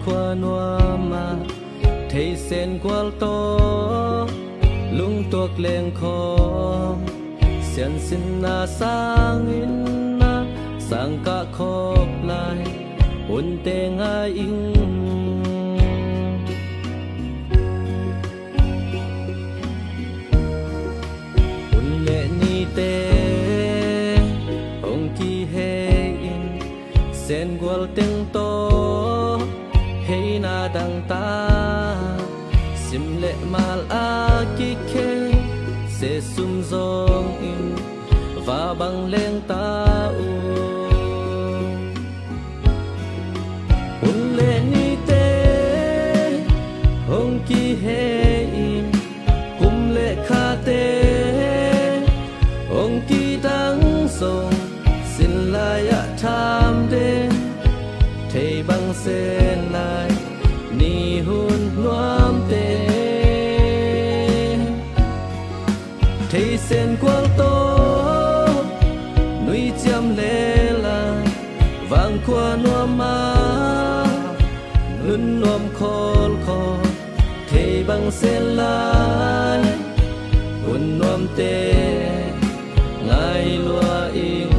khoa noa mà thấy sen qual to lung tuộc lên khó sen xin na sang in na sang cả khóc lại ôn tê ngay in ôn lệ ni tê hong ki he in sen qual tiếng to hey na dang ta sim lệ mal a ki khe se sum zong in và bằng lên ta un lệ ni te hong ki he in kum lệ kha te hong ki dang song sin lai a tham de thầy bằng sen lại ni hun nuam te thầy sen qual to nuôi chăm lê la vàng qua nuam ma nun nuam khol kho thầy bằng sen lại hun nuam te ngài lúa in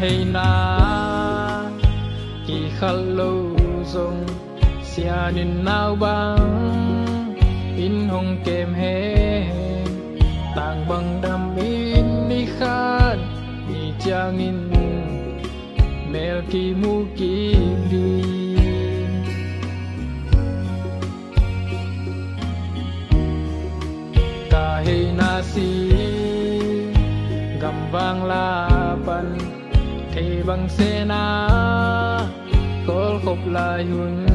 hay na kỳ khăn lâu rong xia nên nào băng in hong kem he tang băng đam in ni khan ni chang in mel ki mu ki đi ka hay na si gam vang la pan thầy bằng xe na có khóc lại hun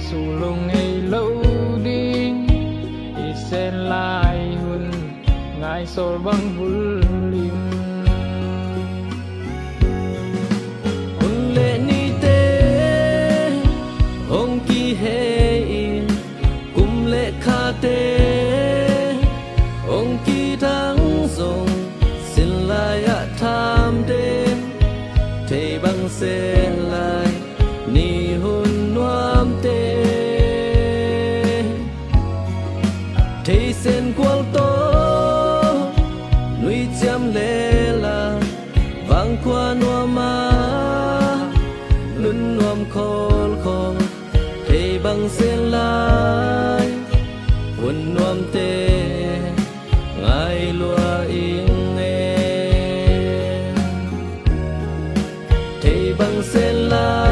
su lung hay lâu đi ít sen lại hun ngài sol bằng vul lim hun lệ ni te hong ki he in kum lệ kha te hong ki dang zong sin lai a tham de thầy bằng sen lại ni hun nuam te thầy sen qual to nuôi chăm lê la vang qua nuam ma nun nuam khol khol thầy bằng sen lại hun nuam te ngài lúa in bằng sen la